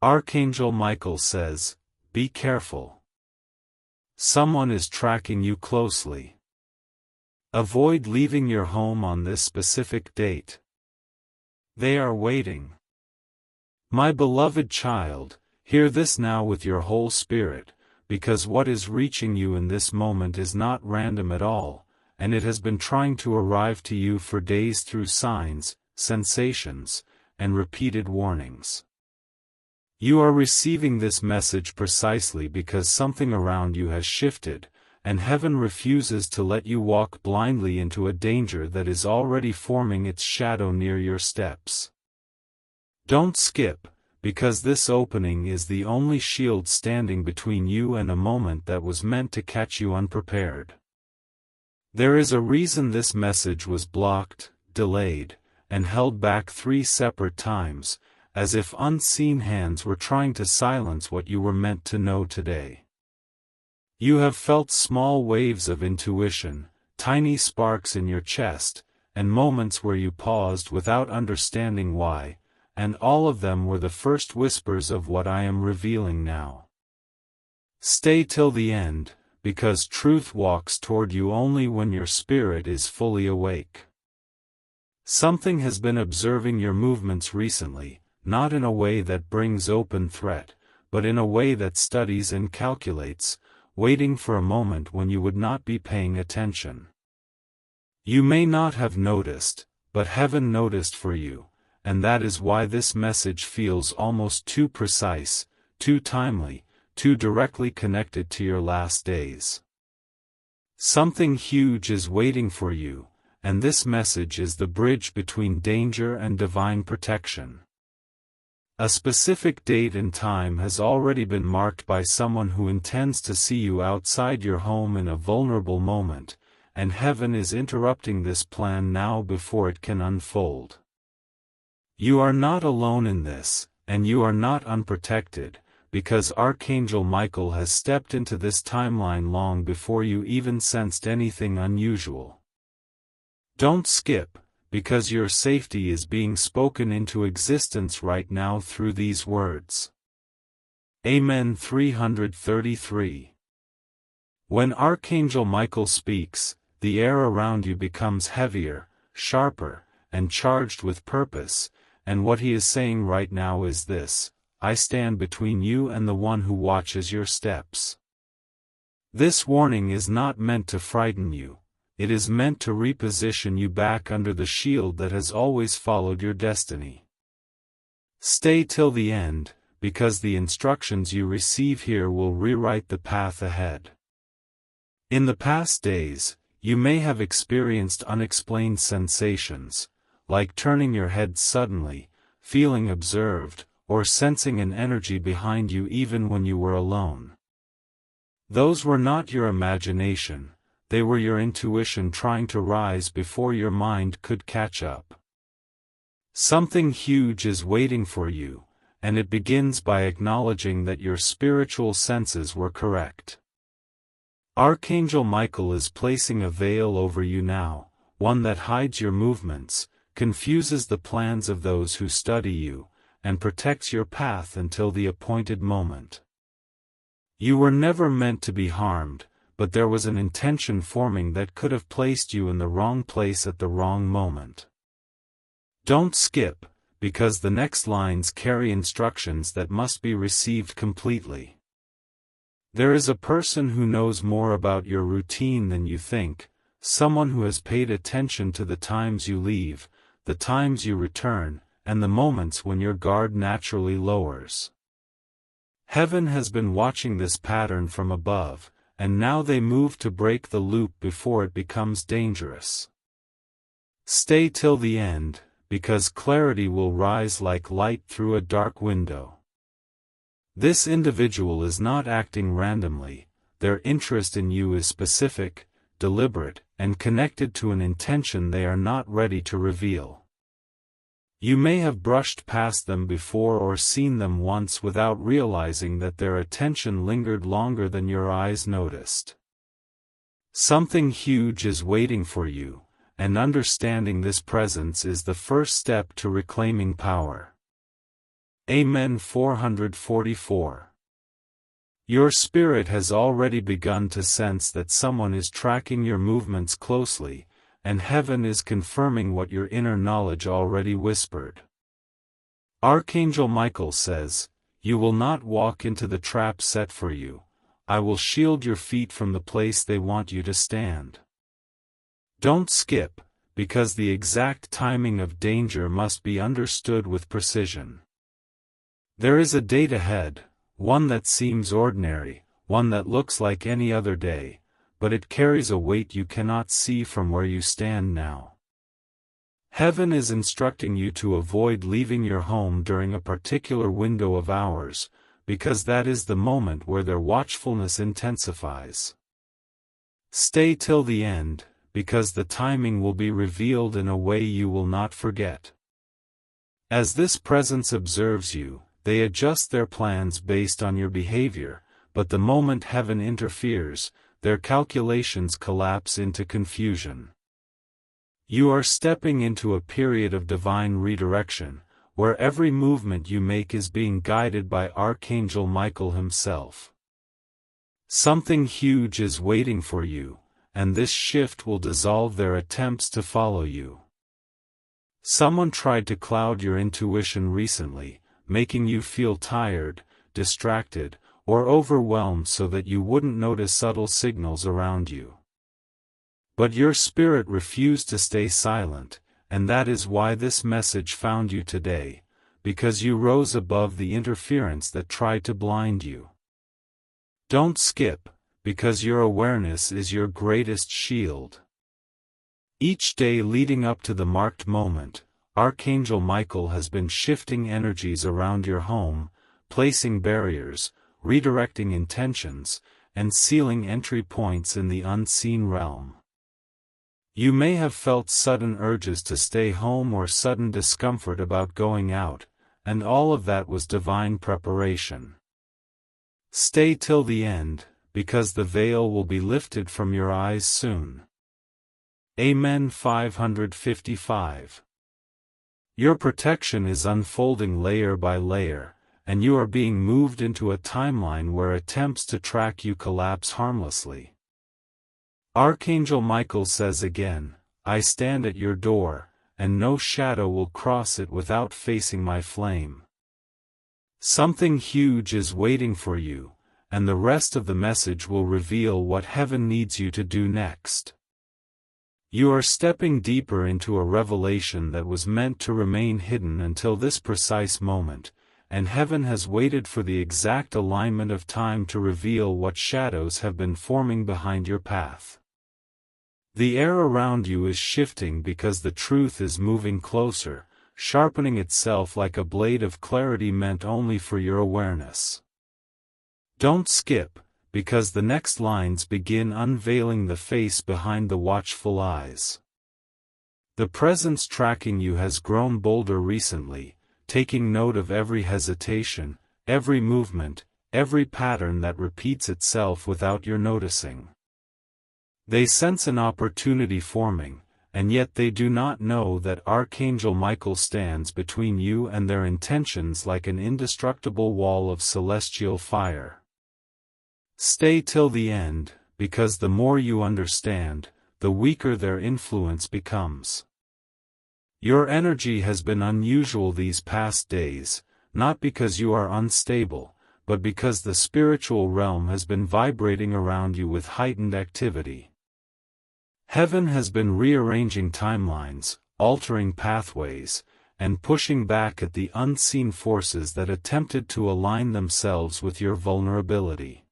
Archangel Michael says, be careful. Someone is tracking you closely. Avoid leaving your home on this specific date. They are waiting. My beloved child, hear this now with your whole spirit, because what is reaching you in this moment is not random at all, and it has been trying to arrive to you for days through signs, sensations, and repeated warnings. You are receiving this message precisely because something around you has shifted, and heaven refuses to let you walk blindly into a danger that is already forming its shadow near your steps. Don't skip, because this opening is the only shield standing between you and a moment that was meant to catch you unprepared. There is a reason this message was blocked, delayed, and held back 3 separate times, as if unseen hands were trying to silence what you were meant to know today. You have felt small waves of intuition, tiny sparks in your chest, and moments where you paused without understanding why, and all of them were the first whispers of what I am revealing now. Stay till the end, because truth walks toward you only when your spirit is fully awake. Something has been observing your movements recently, not in a way that brings open threat, but in a way that studies and calculates, waiting for a moment when you would not be paying attention. You may not have noticed, but heaven noticed for you, and that is why this message feels almost too precise, too timely, too directly connected to your last days. Something huge is waiting for you, and this message is the bridge between danger and divine protection. A specific date and time has already been marked by someone who intends to see you outside your home in a vulnerable moment, and heaven is interrupting this plan now before it can unfold. You are not alone in this, and you are not unprotected, because Archangel Michael has stepped into this timeline long before you even sensed anything unusual. Don't skip, because your safety is being spoken into existence right now through these words. Amen. 333. When Archangel Michael speaks, the air around you becomes heavier, sharper, and charged with purpose, and what he is saying right now is this: I stand between you and the one who watches your steps. This warning is not meant to frighten you. It is meant to reposition you back under the shield that has always followed your destiny. Stay till the end, because the instructions you receive here will rewrite the path ahead. In the past days, you may have experienced unexplained sensations, like turning your head suddenly, feeling observed, or sensing an energy behind you even when you were alone. Those were not your imagination. They were your intuition trying to rise before your mind could catch up. Something huge is waiting for you, and it begins by acknowledging that your spiritual senses were correct. Archangel Michael is placing a veil over you now, one that hides your movements, confuses the plans of those who study you, and protects your path until the appointed moment. You were never meant to be harmed, but there was an intention forming that could have placed you in the wrong place at the wrong moment. Don't skip, because the next lines carry instructions that must be received completely. There is a person who knows more about your routine than you think, someone who has paid attention to the times you leave, the times you return, and the moments when your guard naturally lowers. Heaven has been watching this pattern from above, and now they move to break the loop before it becomes dangerous. Stay till the end, because clarity will rise like light through a dark window. This individual is not acting randomly, their interest in you is specific, deliberate, and connected to an intention they are not ready to reveal. You may have brushed past them before or seen them once without realizing that their attention lingered longer than your eyes noticed. Something huge is waiting for you, and understanding this presence is the first step to reclaiming power. Amen. 444. Your spirit has already begun to sense that someone is tracking your movements closely, and heaven is confirming what your inner knowledge already whispered. Archangel Michael says, "You will not walk into the trap set for you. I will shield your feet from the place they want you to stand." Don't skip, because the exact timing of danger must be understood with precision. There is a date ahead, one that seems ordinary, one that looks like any other day, but it carries a weight you cannot see from where you stand now. Heaven is instructing you to avoid leaving your home during a particular window of hours, because that is the moment where their watchfulness intensifies. Stay till the end, because the timing will be revealed in a way you will not forget. As this presence observes you, they adjust their plans based on your behavior, but the moment heaven interferes, their calculations collapse into confusion. You are stepping into a period of divine redirection, where every movement you make is being guided by Archangel Michael himself. Something huge is waiting for you, and this shift will dissolve their attempts to follow you. Someone tried to cloud your intuition recently, making you feel tired, distracted, or overwhelmed so that you wouldn't notice subtle signals around you. But your spirit refused to stay silent, and that is why this message found you today, because you rose above the interference that tried to blind you. Don't skip, because your awareness is your greatest shield. Each day leading up to the marked moment, Archangel Michael has been shifting energies around your home, placing barriers, redirecting intentions, and sealing entry points in the unseen realm. You may have felt sudden urges to stay home or sudden discomfort about going out, and all of that was divine preparation. Stay till the end, because the veil will be lifted from your eyes soon. Amen. 555. Your protection is unfolding layer by layer, and you are being moved into a timeline where attempts to track you collapse harmlessly. Archangel Michael says again, "I stand at your door, and no shadow will cross it without facing my flame." Something huge is waiting for you, and the rest of the message will reveal what heaven needs you to do next. You are stepping deeper into a revelation that was meant to remain hidden until this precise moment, and heaven has waited for the exact alignment of time to reveal what shadows have been forming behind your path. The air around you is shifting because the truth is moving closer, sharpening itself like a blade of clarity meant only for your awareness. Don't skip, because the next lines begin unveiling the face behind the watchful eyes. The presence tracking you has grown bolder recently, taking note of every hesitation, every movement, every pattern that repeats itself without your noticing. They sense an opportunity forming, and yet they do not know that Archangel Michael stands between you and their intentions like an indestructible wall of celestial fire. Stay till the end, because the more you understand, the weaker their influence becomes. Your energy has been unusual these past days, not because you are unstable, but because the spiritual realm has been vibrating around you with heightened activity. Heaven has been rearranging timelines, altering pathways, and pushing back at the unseen forces that attempted to align themselves with your vulnerability.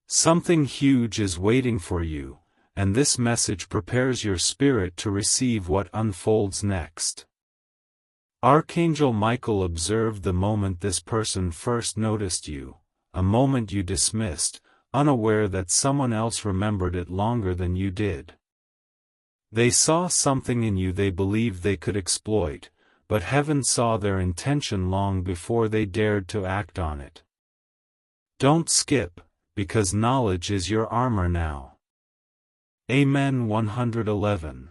Something huge is waiting for you, and this message prepares your spirit to receive what unfolds next. Archangel Michael observed the moment this person first noticed you, a moment you dismissed, unaware that someone else remembered it longer than you did. They saw something in you they believed they could exploit, but heaven saw their intention long before they dared to act on it. Don't skip, because knowledge is your armor now. Amen. 111.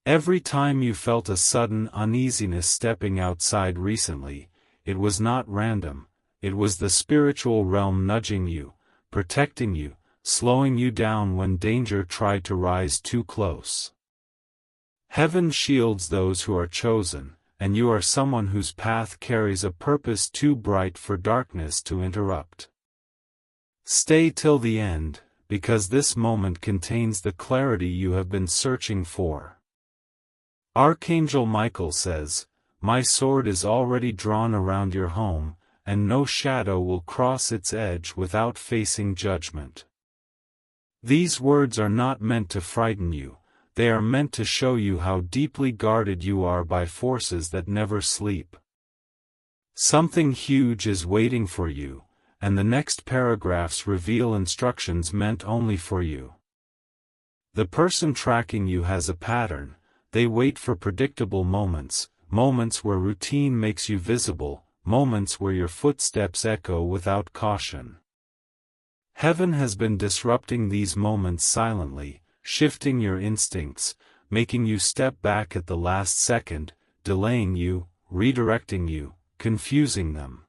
Every time you felt a sudden uneasiness stepping outside recently, it was not random, it was the spiritual realm nudging you, protecting you, slowing you down when danger tried to rise too close. Heaven shields those who are chosen, and you are someone whose path carries a purpose too bright for darkness to interrupt. Stay till the end, because this moment contains the clarity you have been searching for. Archangel Michael says, "My sword is already drawn around your home, and no shadow will cross its edge without facing judgment." These words are not meant to frighten you, they are meant to show you how deeply guarded you are by forces that never sleep. Something huge is waiting for you, and the next paragraphs reveal instructions meant only for you. The person tracking you has a pattern. They wait for predictable moments, moments where routine makes you visible, moments where your footsteps echo without caution. Heaven has been disrupting these moments silently, shifting your instincts, making you step back at the last second, delaying you, redirecting you, confusing them.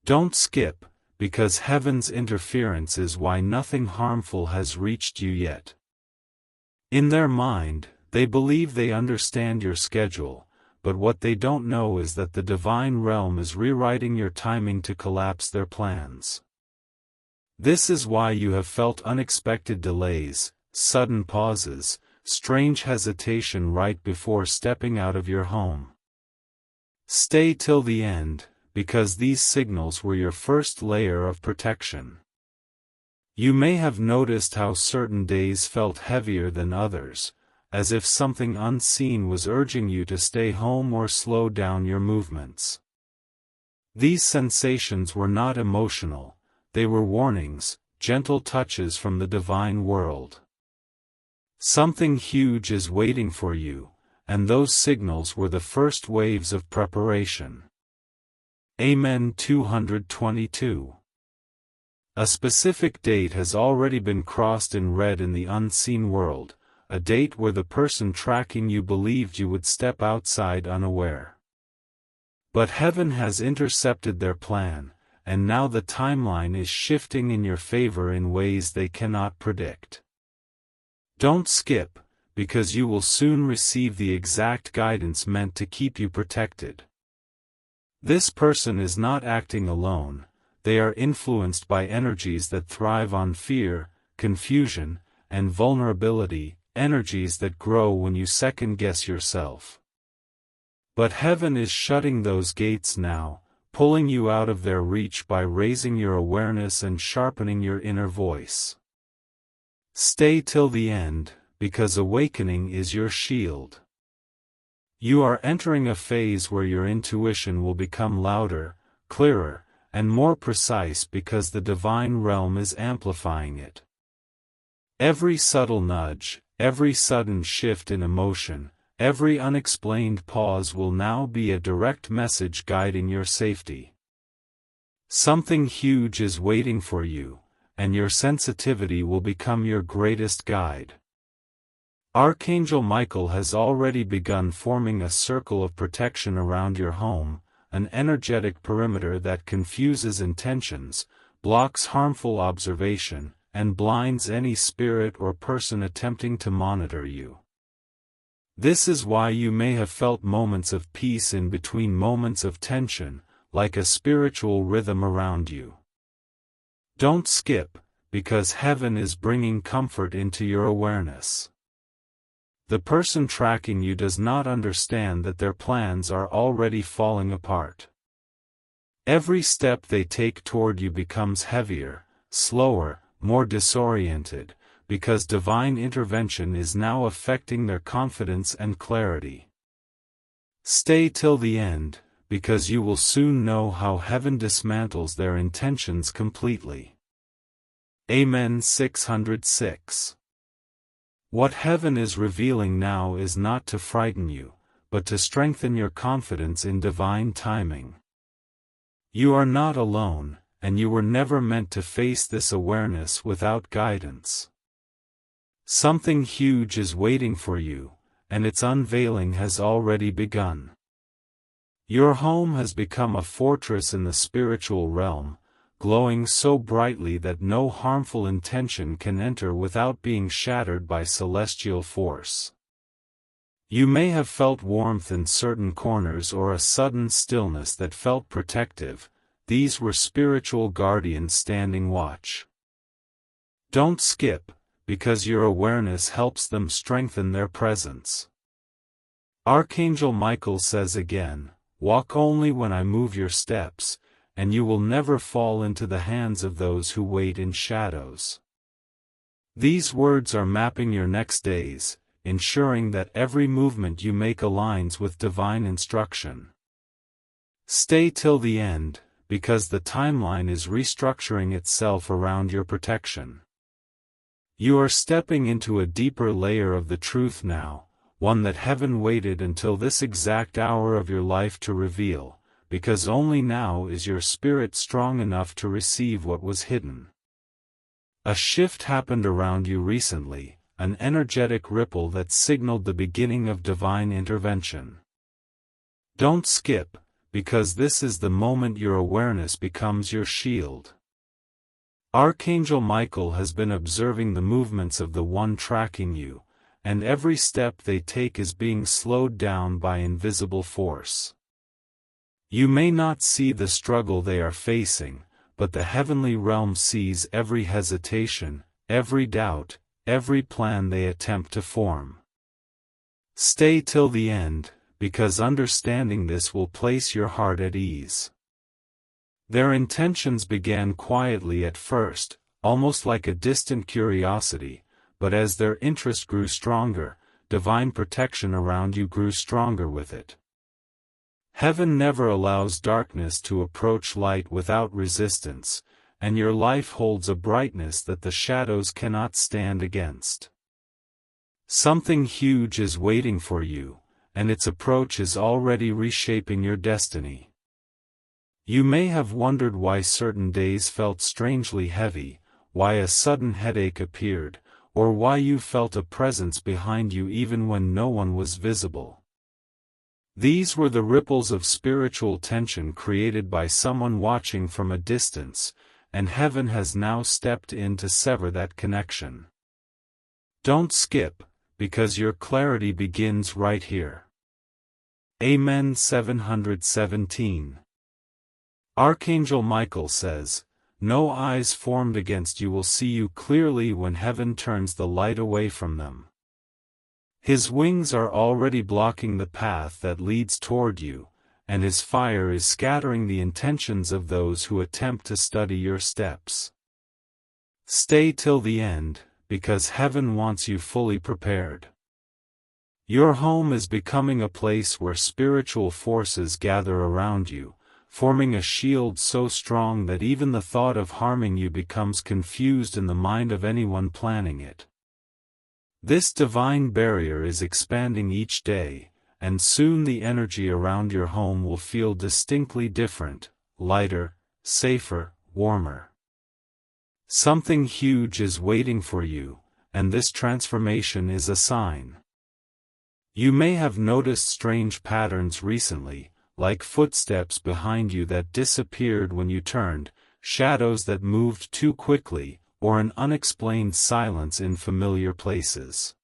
Don't skip, because heaven's interference is why nothing harmful has reached you yet. In their mind, they believe they understand your schedule, but what they don't know is that the divine realm is rewriting your timing to collapse their plans. This is why you have felt unexpected delays, sudden pauses, strange hesitation right before stepping out of your home. Stay till the end, because these signals were your first layer of protection. You may have noticed how certain days felt heavier than others, as if something unseen was urging you to stay home or slow down your movements. These sensations were not emotional, they were warnings, gentle touches from the divine world. Something huge is waiting for you, and those signals were the first waves of preparation. Amen. 222. A specific date has already been crossed in red in the unseen world, a date where the person tracking you believed you would step outside unaware. But heaven has intercepted their plan, and now the timeline is shifting in your favor in ways they cannot predict. Don't skip, because you will soon receive the exact guidance meant to keep you protected. This person is not acting alone, they are influenced by energies that thrive on fear, confusion, and vulnerability, energies that grow when you second-guess yourself. But heaven is shutting those gates now, pulling you out of their reach by raising your awareness and sharpening your inner voice. Stay till the end, because awakening is your shield. You are entering a phase where your intuition will become louder, clearer, and more precise because the divine realm is amplifying it. Every subtle nudge, every sudden shift in emotion, every unexplained pause will now be a direct message guiding your safety. Something huge is waiting for you, and your sensitivity will become your greatest guide. Archangel Michael has already begun forming a circle of protection around your home, an energetic perimeter that confuses intentions, blocks harmful observation, and blinds any spirit or person attempting to monitor you. This is why you may have felt moments of peace in between moments of tension, like a spiritual rhythm around you. Don't skip, because heaven is bringing comfort into your awareness. The person tracking you does not understand that their plans are already falling apart. Every step they take toward you becomes heavier, slower, more disoriented, because divine intervention is now affecting their confidence and clarity. Stay till the end, because you will soon know how heaven dismantles their intentions completely. Amen. 606. What heaven is revealing now is not to frighten you, but to strengthen your confidence in divine timing. You are not alone, and you were never meant to face this awareness without guidance. Something huge is waiting for you, and its unveiling has already begun. Your home has become a fortress in the spiritual realm, glowing so brightly that no harmful intention can enter without being shattered by celestial force. You may have felt warmth in certain corners or a sudden stillness that felt protective. These were spiritual guardians standing watch. Don't skip, because your awareness helps them strengthen their presence. Archangel Michael says again, "Walk only when I move your steps, and you will never fall into the hands of those who wait in shadows." These words are mapping your next days, ensuring that every movement you make aligns with divine instruction. Stay till the end, because the timeline is restructuring itself around your protection. You are stepping into a deeper layer of the truth now, one that heaven waited until this exact hour of your life to reveal, because only now is your spirit strong enough to receive what was hidden. A shift happened around you recently, an energetic ripple that signaled the beginning of divine intervention. Don't skip, because this is the moment your awareness becomes your shield. Archangel Michael has been observing the movements of the one tracking you, and every step they take is being slowed down by invisible force. You may not see the struggle they are facing, but the heavenly realm sees every hesitation, every doubt, every plan they attempt to form. Stay till the end, because understanding this will place your heart at ease. Their intentions began quietly at first, almost like a distant curiosity, but as their interest grew stronger, divine protection around you grew stronger with it. Heaven never allows darkness to approach light without resistance, and your life holds a brightness that the shadows cannot stand against. Something huge is waiting for you, and its approach is already reshaping your destiny. You may have wondered why certain days felt strangely heavy, why a sudden headache appeared, or why you felt a presence behind you even when no one was visible. These were the ripples of spiritual tension created by someone watching from a distance, and heaven has now stepped in to sever that connection. Don't skip, because your clarity begins right here. Amen. 717. Archangel Michael says, "No eyes formed against you will see you clearly when heaven turns the light away from them." His wings are already blocking the path that leads toward you, and his fire is scattering the intentions of those who attempt to study your steps. Stay till the end, because heaven wants you fully prepared. Your home is becoming a place where spiritual forces gather around you, forming a shield so strong that even the thought of harming you becomes confused in the mind of anyone planning it. This divine barrier is expanding each day, and soon the energy around your home will feel distinctly different, lighter, safer, warmer. Something huge is waiting for you, and this transformation is a sign. You may have noticed strange patterns recently, like footsteps behind you that disappeared when you turned, shadows that moved too quickly, or an unexplained silence in familiar places.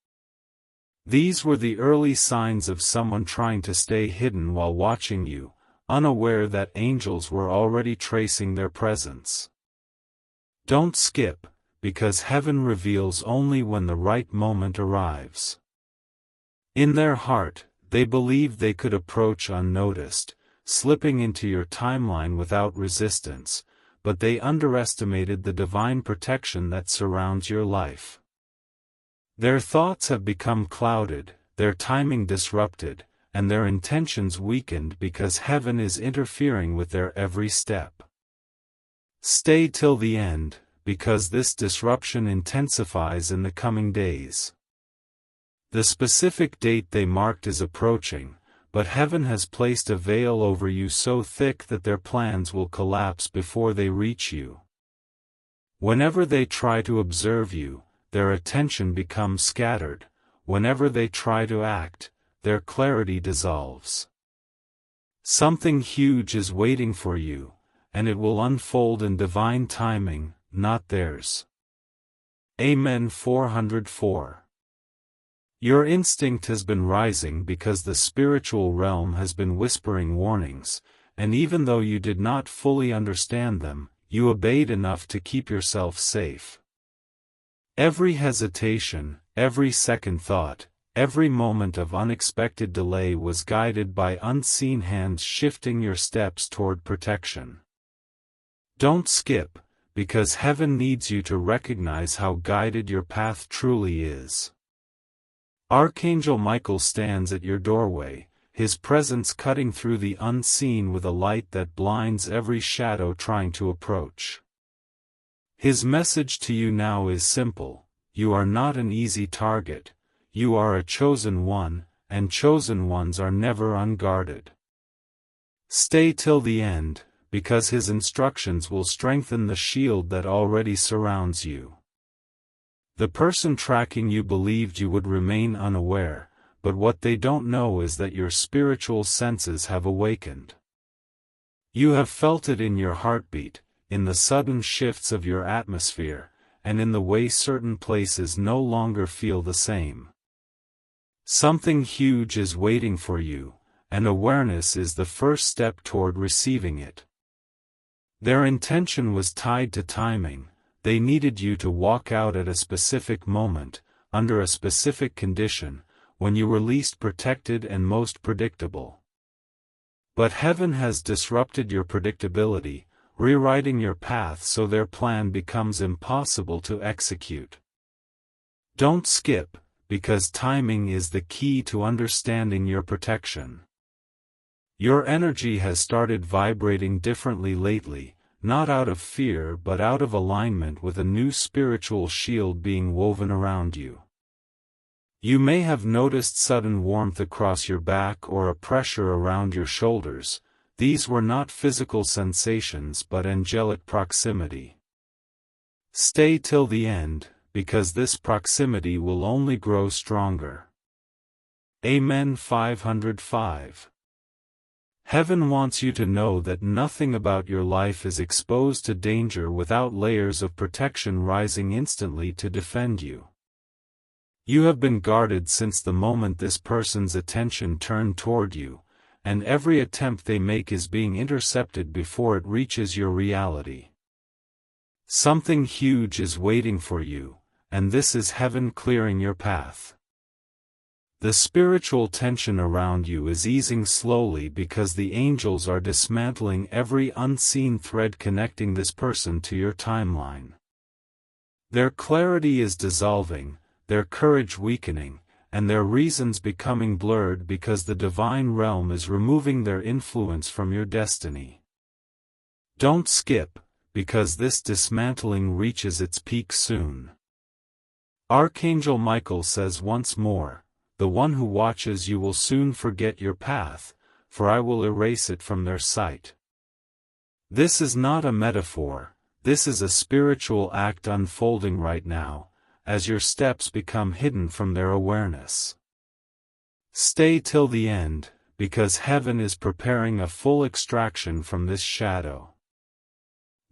These were the early signs of someone trying to stay hidden while watching you, unaware that angels were already tracing their presence. Don't skip, because heaven reveals only when the right moment arrives. In their heart, they believed they could approach unnoticed, slipping into your timeline without resistance, but they underestimated the divine protection that surrounds your life. Their thoughts have become clouded, their timing disrupted, and their intentions weakened because heaven is interfering with their every step. Stay till the end, because this disruption intensifies in the coming days. The specific date they marked is approaching, but heaven has placed a veil over you so thick that their plans will collapse before they reach you. Whenever they try to observe you, their attention becomes scattered. Whenever they try to act, their clarity dissolves. Something huge is waiting for you, and it will unfold in divine timing, not theirs. Amen. 404. Your instinct has been rising because the spiritual realm has been whispering warnings, and even though you did not fully understand them, you obeyed enough to keep yourself safe. Every hesitation, every second thought, every moment of unexpected delay was guided by unseen hands shifting your steps toward protection. Don't skip, because heaven needs you to recognize how guided your path truly is. Archangel Michael stands at your doorway, his presence cutting through the unseen with a light that blinds every shadow trying to approach. His message to you now is simple: you are not an easy target, you are a chosen one, and chosen ones are never unguarded. Stay till the end, because his instructions will strengthen the shield that already surrounds you. The person tracking you believed you would remain unaware, but what they don't know is that your spiritual senses have awakened. You have felt it in your heartbeat, in the sudden shifts of your atmosphere, and in the way certain places no longer feel the same. Something huge is waiting for you, and awareness is the first step toward receiving it. Their intention was tied to timing. They needed you to walk out at a specific moment, under a specific condition, when you were least protected and most predictable. But heaven has disrupted your predictability, rewriting your path so their plan becomes impossible to execute. Don't skip, because timing is the key to understanding your protection. Your energy has started vibrating differently lately, not out of fear but out of alignment with a new spiritual shield being woven around you. You may have noticed sudden warmth across your back or a pressure around your shoulders. These were not physical sensations but angelic proximity. Stay till the end, because this proximity will only grow stronger. Amen. 505. Heaven wants you to know that nothing about your life is exposed to danger without layers of protection rising instantly to defend you. You have been guarded since the moment this person's attention turned toward you, and every attempt they make is being intercepted before it reaches your reality. Something huge is waiting for you, and this is heaven clearing your path. The spiritual tension around you is easing slowly because the angels are dismantling every unseen thread connecting this person to your timeline. Their clarity is dissolving, their courage weakening, and their reasons becoming blurred because the divine realm is removing their influence from your destiny. Don't skip, because this dismantling reaches its peak soon. Archangel Michael says once more, "The one who watches you will soon forget your path, for I will erase it from their sight." This is not a metaphor, this is a spiritual act unfolding right now, as your steps become hidden from their awareness. Stay till the end, because heaven is preparing a full extraction from this shadow.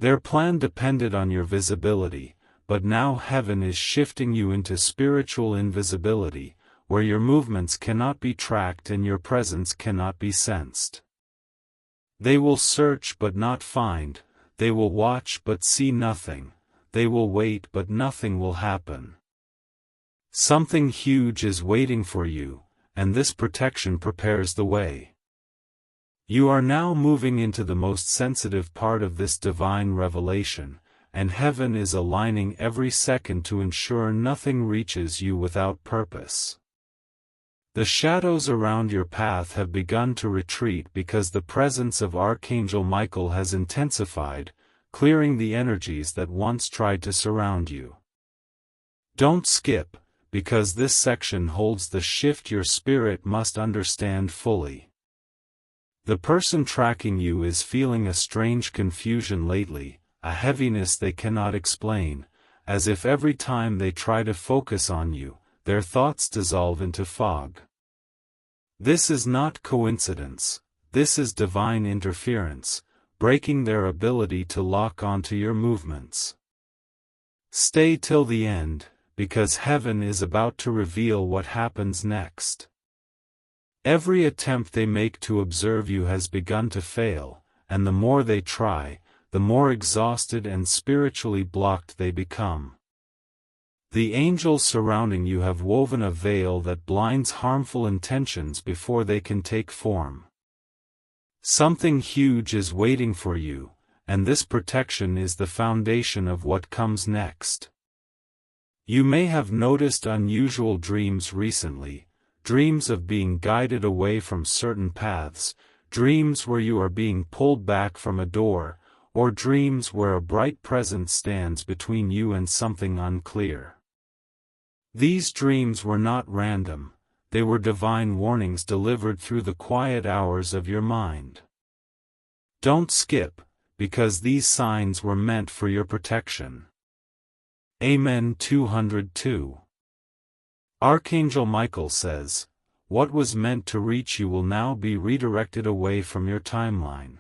Their plan depended on your visibility, but now heaven is shifting you into spiritual invisibility, where your movements cannot be tracked and your presence cannot be sensed. They will search but not find, they will watch but see nothing, they will wait but nothing will happen. Something huge is waiting for you, and this protection prepares the way. You are now moving into the most sensitive part of this divine revelation, and heaven is aligning every second to ensure nothing reaches you without purpose. The shadows around your path have begun to retreat because the presence of Archangel Michael has intensified, clearing the energies that once tried to surround you. Don't skip, because this section holds the shift your spirit must understand fully. The person tracking you is feeling a strange confusion lately, a heaviness they cannot explain, as if every time they try to focus on you, their thoughts dissolve into fog. This is not coincidence, this is divine interference, breaking their ability to lock onto your movements. Stay till the end, because heaven is about to reveal what happens next. Every attempt they make to observe you has begun to fail, and the more they try, the more exhausted and spiritually blocked they become. The angels surrounding you have woven a veil that blinds harmful intentions before they can take form. Something huge is waiting for you, and this protection is the foundation of what comes next. You may have noticed unusual dreams recently, dreams of being guided away from certain paths, dreams where you are being pulled back from a door, or dreams where a bright presence stands between you and something unclear. These dreams were not random, they were divine warnings delivered through the quiet hours of your mind. Don't skip, because these signs were meant for your protection. Amen. 202. Archangel Michael says, "What was meant to reach you will now be redirected away from your timeline."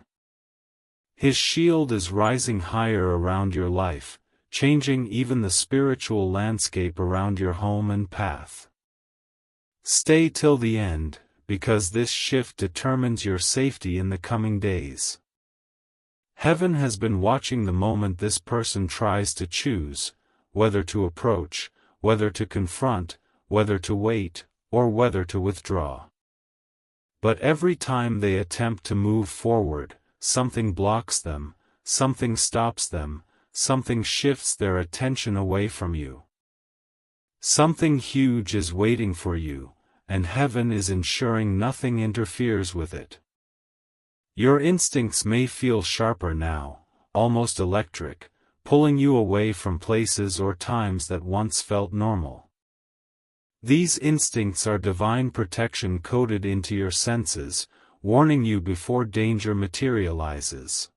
His shield is rising higher around your life, changing even the spiritual landscape around your home and path. Stay till the end, because this shift determines your safety in the coming days. Heaven has been watching the moment this person tries to choose, whether to approach, whether to confront, whether to wait, or whether to withdraw. But every time they attempt to move forward, something blocks them, something stops them, something shifts their attention away from you. Something huge is waiting for you, and heaven is ensuring nothing interferes with it. Your instincts may feel sharper now, almost electric, pulling you away from places or times that once felt normal. These instincts are divine protection coded into your senses, warning you before danger materializes.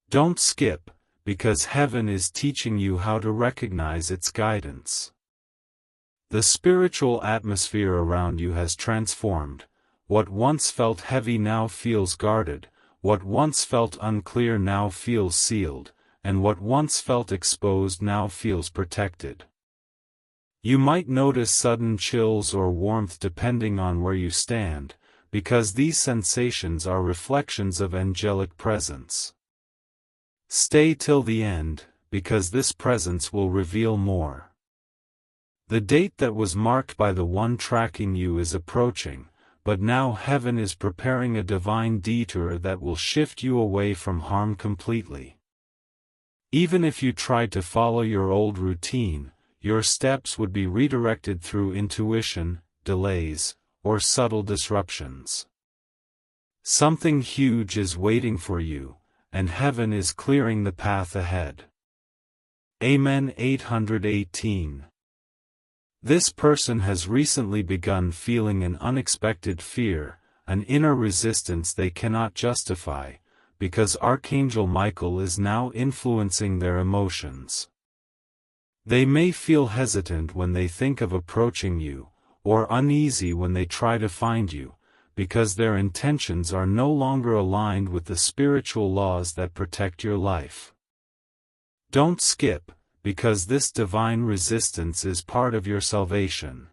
Don't skip, because heaven is teaching you how to recognize its guidance. The spiritual atmosphere around you has transformed. What once felt heavy now feels guarded, what once felt unclear now feels sealed, and what once felt exposed now feels protected. You might notice sudden chills or warmth depending on where you stand, because these sensations are reflections of angelic presence. Stay till the end, because this presence will reveal more. The date that was marked by the one tracking you is approaching, but now heaven is preparing a divine detour that will shift you away from harm completely. Even if you tried to follow your old routine, your steps would be redirected through intuition, delays, or subtle disruptions. Something huge is waiting for you, and heaven is clearing the path ahead. Amen. 818. This person has recently begun feeling an unexpected fear, an inner resistance they cannot justify, because Archangel Michael is now influencing their emotions. They may feel hesitant when they think of approaching you, or uneasy when they try to find you, because their intentions are no longer aligned with the spiritual laws that protect your life. Don't skip, because this divine resistance is part of your salvation.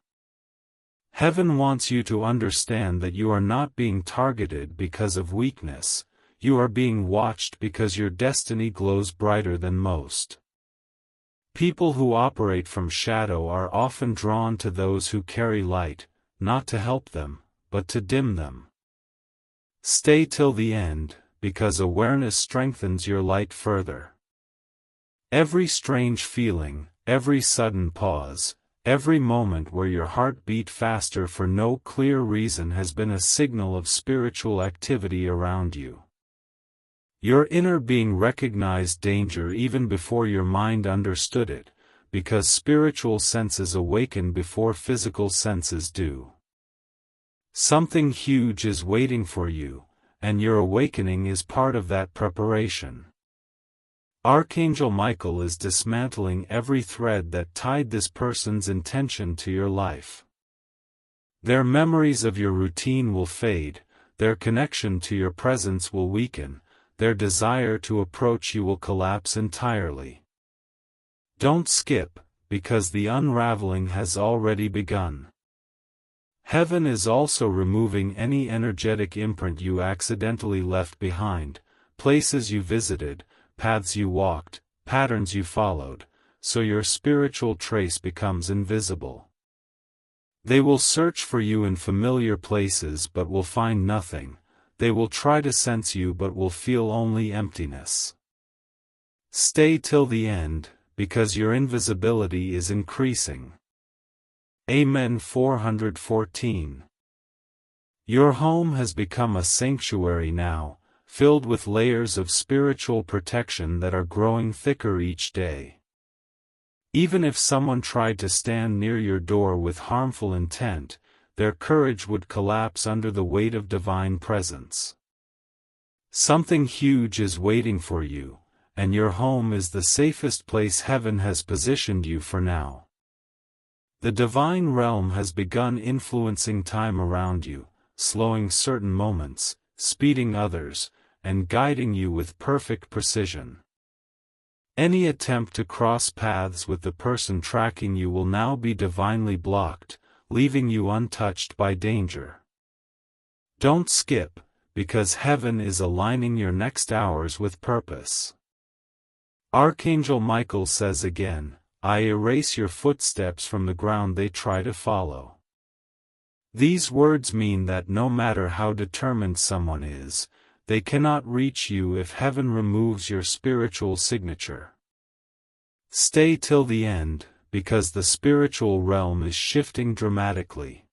Heaven wants you to understand that you are not being targeted because of weakness, you are being watched because your destiny glows brighter than most. People who operate from shadow are often drawn to those who carry light, not to help them, but to dim them. Stay till the end, because awareness strengthens your light further. Every strange feeling, every sudden pause, every moment where your heart beat faster for no clear reason has been a signal of spiritual activity around you. Your inner being recognized danger even before your mind understood it, because spiritual senses awaken before physical senses do. Something huge is waiting for you, and your awakening is part of that preparation. Archangel Michael is dismantling every thread that tied this person's intention to your life. Their memories of your routine will fade, their connection to your presence will weaken, their desire to approach you will collapse entirely. Don't skip, because the unraveling has already begun. Heaven is also removing any energetic imprint you accidentally left behind, places you visited, paths you walked, patterns you followed, so your spiritual trace becomes invisible. They will search for you in familiar places but will find nothing, they will try to sense you but will feel only emptiness. Stay till the end, because your invisibility is increasing. Amen. 414. Your home has become a sanctuary now, filled with layers of spiritual protection that are growing thicker each day. Even if someone tried to stand near your door with harmful intent, their courage would collapse under the weight of divine presence. Something huge is waiting for you, and your home is the safest place heaven has positioned you for now. The divine realm has begun influencing time around you, slowing certain moments, speeding others, and guiding you with perfect precision. Any attempt to cross paths with the person tracking you will now be divinely blocked, leaving you untouched by danger. Don't skip, because heaven is aligning your next hours with purpose. Archangel Michael says again, I erase your footsteps from the ground they try to follow. These words mean that no matter how determined someone is, they cannot reach you if heaven removes your spiritual signature. Stay till the end, because the spiritual realm is shifting dramatically.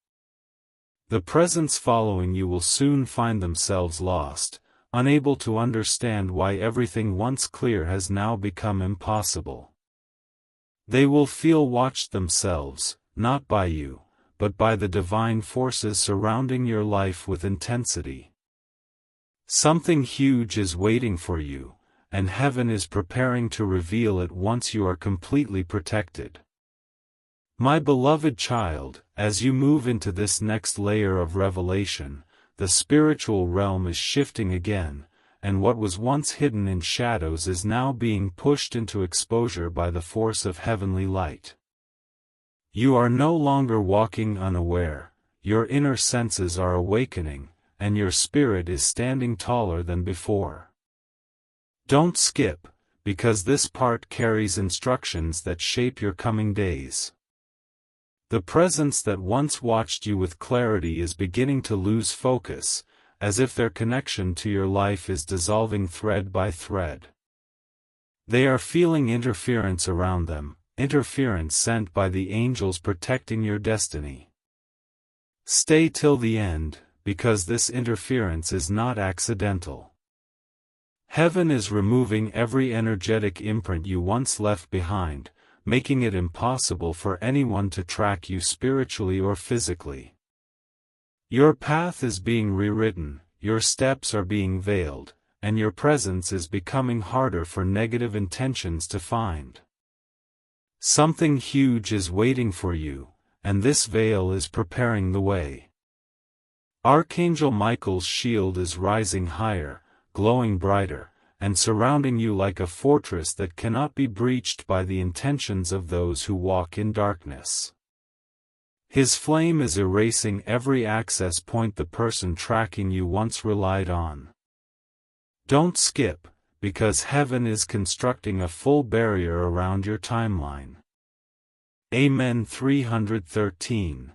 The presence following you will soon find themselves lost, unable to understand why everything once clear has now become impossible. They will feel watched themselves, not by you, but by the divine forces surrounding your life with intensity. Something huge is waiting for you, and heaven is preparing to reveal it once you are completely protected. My beloved child, as you move into this next layer of revelation, the spiritual realm is shifting again, and what was once hidden in shadows is now being pushed into exposure by the force of heavenly light. You are no longer walking unaware, your inner senses are awakening, and your spirit is standing taller than before. Don't skip, because this part carries instructions that shape your coming days. The presence that once watched you with clarity is beginning to lose focus, as if their connection to your life is dissolving thread by thread. They are feeling interference around them, interference sent by the angels protecting your destiny. Stay till the end, because this interference is not accidental. Heaven is removing every energetic imprint you once left behind, making it impossible for anyone to track you spiritually or physically. Your path is being rewritten, your steps are being veiled, and your presence is becoming harder for negative intentions to find. Something huge is waiting for you, and this veil is preparing the way. Archangel Michael's shield is rising higher, glowing brighter, and surrounding you like a fortress that cannot be breached by the intentions of those who walk in darkness. His flame is erasing every access point the person tracking you once relied on. Don't skip, because heaven is constructing a full barrier around your timeline. Amen. 313.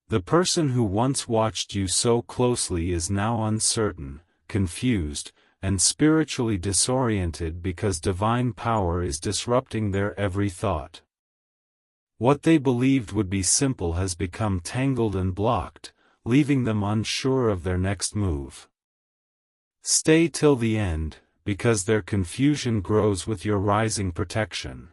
The person who once watched you so closely is now uncertain, confused, and spiritually disoriented because divine power is disrupting their every thought. What they believed would be simple has become tangled and blocked, leaving them unsure of their next move. Stay till the end, because their confusion grows with your rising protection.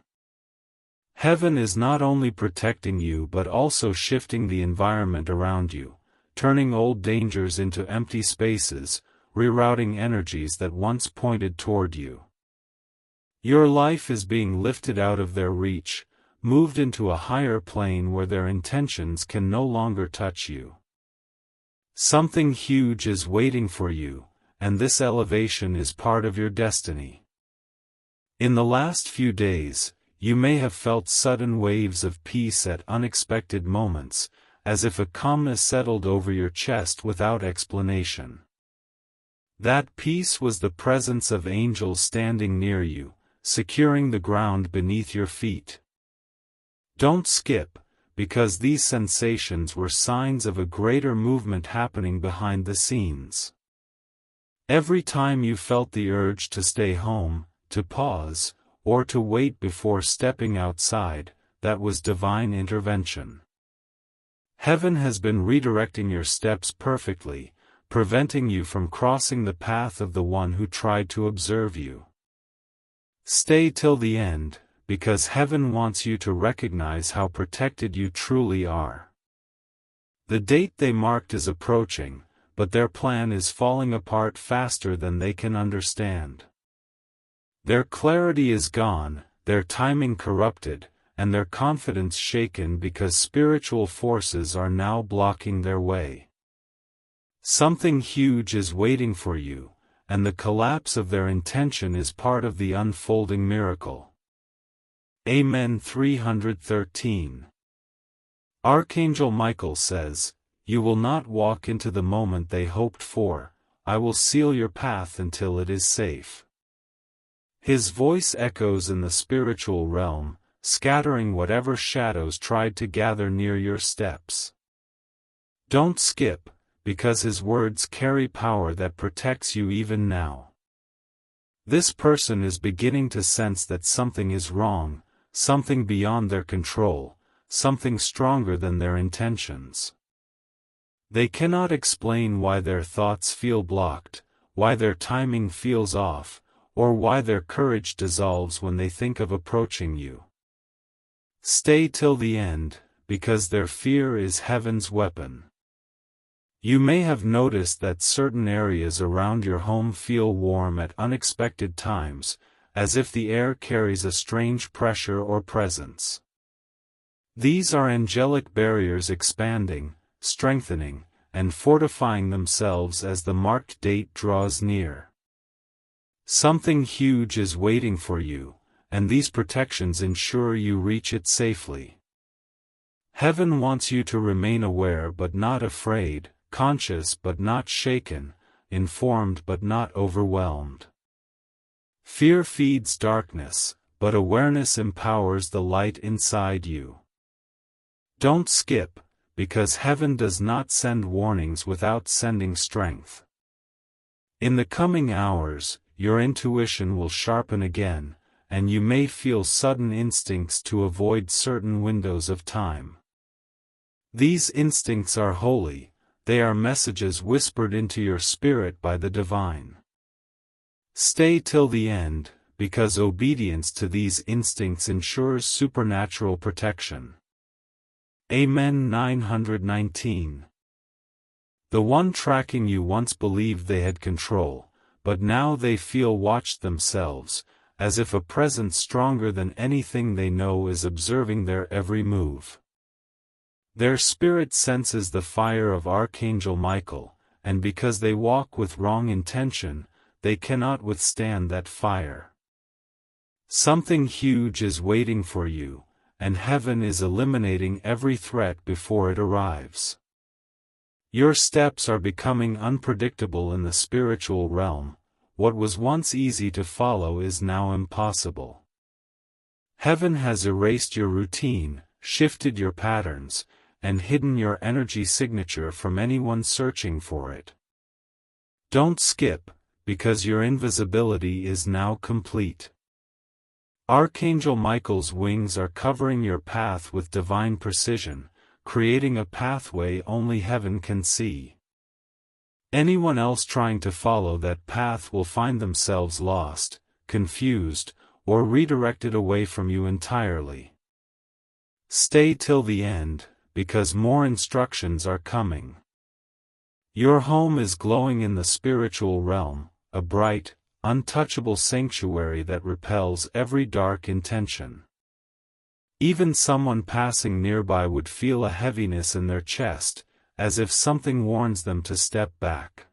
Heaven is not only protecting you but also shifting the environment around you, turning old dangers into empty spaces, rerouting energies that once pointed toward you. Your life is being lifted out of their reach, moved into a higher plane where their intentions can no longer touch you. Something huge is waiting for you, and this elevation is part of your destiny. In the last few days, you may have felt sudden waves of peace at unexpected moments, as if a calmness settled over your chest without explanation. That peace was the presence of angels standing near you, securing the ground beneath your feet. Don't skip, because these sensations were signs of a greater movement happening behind the scenes. Every time you felt the urge to stay home, to pause, or to wait before stepping outside, that was divine intervention. Heaven has been redirecting your steps perfectly, preventing you from crossing the path of the one who tried to observe you. Stay till the end, because heaven wants you to recognize how protected you truly are. The date they marked is approaching, but their plan is falling apart faster than they can understand. Their clarity is gone, their timing corrupted, and their confidence shaken because spiritual forces are now blocking their way. Something huge is waiting for you, and the collapse of their intention is part of the unfolding miracle. Amen. 313. Archangel Michael says, "You will not walk into the moment they hoped for, I will seal your path until it is safe." His voice echoes in the spiritual realm, scattering whatever shadows tried to gather near your steps. Don't skip, because his words carry power that protects you even now. This person is beginning to sense that something is wrong, something beyond their control, something stronger than their intentions. They cannot explain why their thoughts feel blocked, why their timing feels off, or why their courage dissolves when they think of approaching you. Stay till the end, because their fear is heaven's weapon. You may have noticed that certain areas around your home feel warm at unexpected times, as if the air carries a strange pressure or presence. These are angelic barriers expanding, strengthening, and fortifying themselves as the marked date draws near. Something huge is waiting for you, and these protections ensure you reach it safely. Heaven wants you to remain aware but not afraid, conscious but not shaken, informed but not overwhelmed. Fear feeds darkness, but awareness empowers the light inside you. Don't skip, because heaven does not send warnings without sending strength. In the coming hours, your intuition will sharpen again, and you may feel sudden instincts to avoid certain windows of time. These instincts are holy, they are messages whispered into your spirit by the divine. Stay till the end, because obedience to these instincts ensures supernatural protection. Amen. 919. The one tracking you once believed they had control, but now they feel watched themselves, as if a presence stronger than anything they know is observing their every move. Their spirit senses the fire of Archangel Michael, and because they walk with wrong intention, they cannot withstand that fire. Something huge is waiting for you, and heaven is eliminating every threat before it arrives. Your steps are becoming unpredictable in the spiritual realm. What was once easy to follow is now impossible. Heaven has erased your routine, shifted your patterns, and hidden your energy signature from anyone searching for it. Don't skip, because your invisibility is now complete. Archangel Michael's wings are covering your path with divine precision, creating a pathway only heaven can see. Anyone else trying to follow that path will find themselves lost, confused, or redirected away from you entirely. Stay till the end, because more instructions are coming. Your home is glowing in the spiritual realm, a bright, untouchable sanctuary that repels every dark intention. Even someone passing nearby would feel a heaviness in their chest, as if something warns them to step back.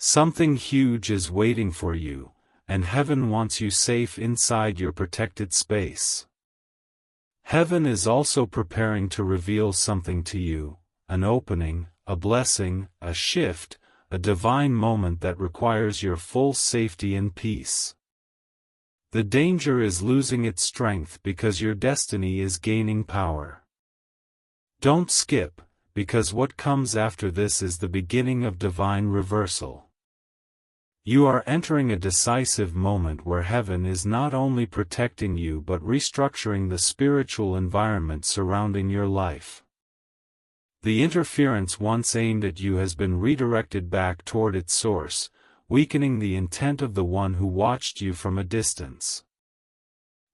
Something huge is waiting for you, and heaven wants you safe inside your protected space. Heaven is also preparing to reveal something to you, an opening, a blessing, a shift, a divine moment that requires your full safety and peace. The danger is losing its strength because your destiny is gaining power. Don't skip, because what comes after this is the beginning of divine reversal. You are entering a decisive moment where heaven is not only protecting you but restructuring the spiritual environment surrounding your life. The interference once aimed at you has been redirected back toward its source, weakening the intent of the one who watched you from a distance.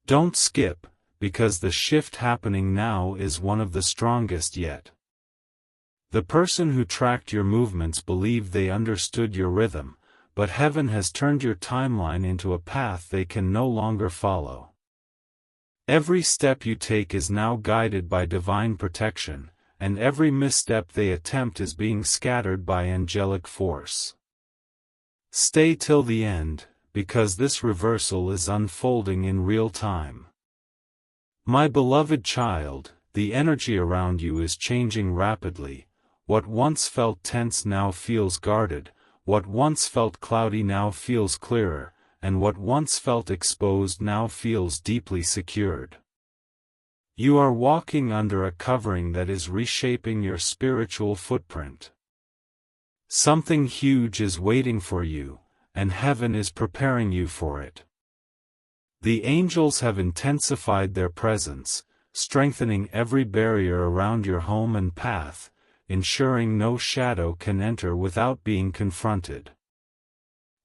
Don't skip, because the shift happening now is one of the strongest yet. The person who tracked your movements believed they understood your rhythm, but heaven has turned your timeline into a path they can no longer follow. Every step you take is now guided by divine protection, and every misstep they attempt is being scattered by angelic force. Stay till the end, because this reversal is unfolding in real time. My beloved child, the energy around you is changing rapidly. What once felt tense now feels guarded, what once felt cloudy now feels clearer, and what once felt exposed now feels deeply secured. You are walking under a covering that is reshaping your spiritual footprint. Something huge is waiting for you, and heaven is preparing you for it. The angels have intensified their presence, strengthening every barrier around your home and path, ensuring no shadow can enter without being confronted.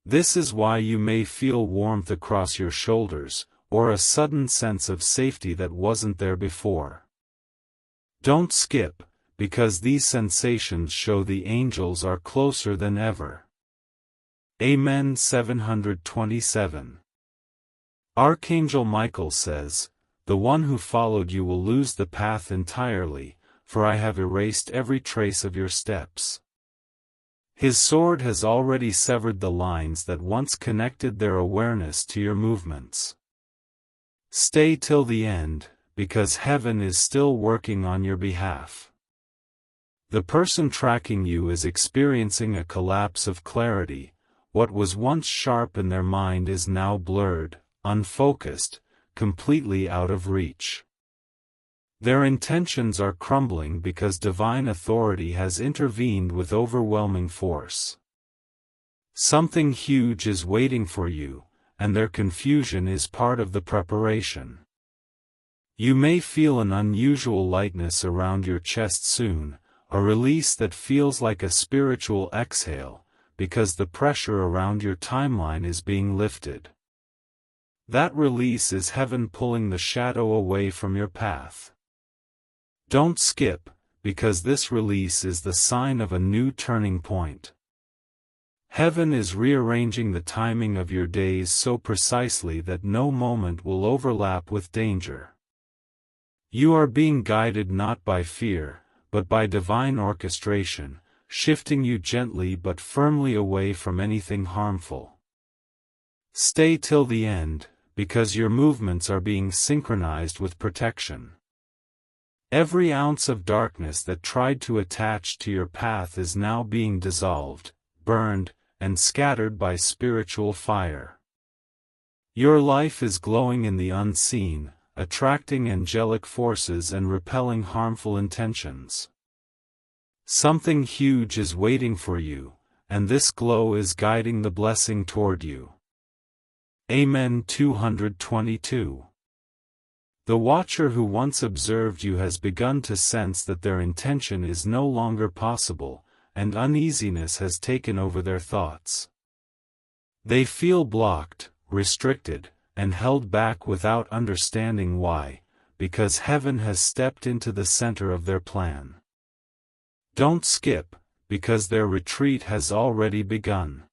This is why you may feel warmth across your shoulders, or a sudden sense of safety that wasn't there before. Don't skip, because these sensations show the angels are closer than ever. Amen. 727. Archangel Michael says, "The one who followed you will lose the path entirely, for I have erased every trace of your steps." His sword has already severed the lines that once connected their awareness to your movements. Stay till the end, because heaven is still working on your behalf. The person tracking you is experiencing a collapse of clarity. What was once sharp in their mind is now blurred, unfocused, completely out of reach. Their intentions are crumbling because divine authority has intervened with overwhelming force. Something huge is waiting for you, and their confusion is part of the preparation. You may feel an unusual lightness around your chest soon, a release that feels like a spiritual exhale, because the pressure around your timeline is being lifted. That release is heaven pulling the shadow away from your path. Don't skip, because this release is the sign of a new turning point. Heaven is rearranging the timing of your days so precisely that no moment will overlap with danger. You are being guided not by fear, but by divine orchestration, shifting you gently but firmly away from anything harmful. Stay till the end, because your movements are being synchronized with protection. Every ounce of darkness that tried to attach to your path is now being dissolved, burned, and scattered by spiritual fire. Your life is glowing in the unseen, attracting angelic forces and repelling harmful intentions. Something huge is waiting for you, and this glow is guiding the blessing toward you. Amen. 222. The watcher who once observed you has begun to sense that their intention is no longer possible, and uneasiness has taken over their thoughts. They feel blocked, restricted, and held back without understanding why, because heaven has stepped into the center of their plan. Don't skip, because their retreat has already begun.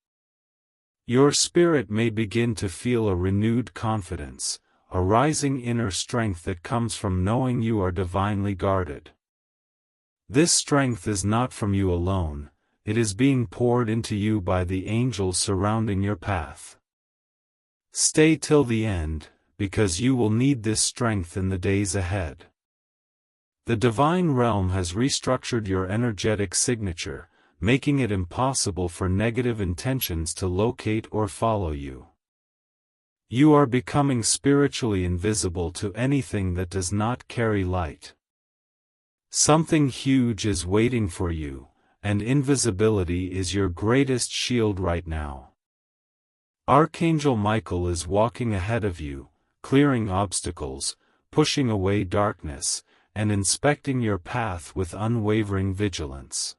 Your spirit may begin to feel a renewed confidence, a rising inner strength that comes from knowing you are divinely guarded. This strength is not from you alone, it is being poured into you by the angels surrounding your path. Stay till the end, because you will need this strength in the days ahead. The divine realm has restructured your energetic signature, making it impossible for negative intentions to locate or follow you. You are becoming spiritually invisible to anything that does not carry light. Something huge is waiting for you, and invisibility is your greatest shield right now. Archangel Michael is walking ahead of you, clearing obstacles, pushing away darkness, and inspecting your path with unwavering vigilance.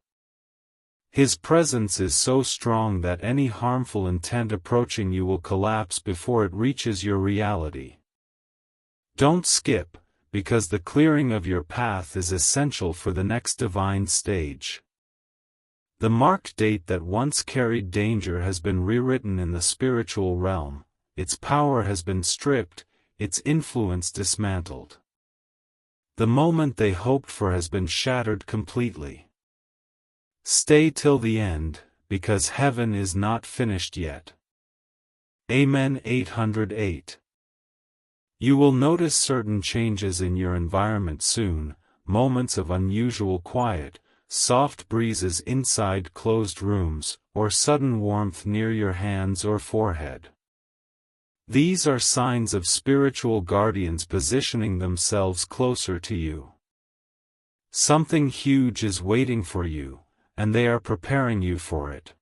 His presence is so strong that any harmful intent approaching you will collapse before it reaches your reality. Don't skip, because the clearing of your path is essential for the next divine stage. The marked date that once carried danger has been rewritten in the spiritual realm, its power has been stripped, its influence dismantled. The moment they hoped for has been shattered completely. Stay till the end, because heaven is not finished yet. Amen. 808. You will notice certain changes in your environment soon, moments of unusual quiet, soft breezes inside closed rooms, or sudden warmth near your hands or forehead. These are signs of spiritual guardians positioning themselves closer to you. Something huge is waiting for you, and they are preparing you for it.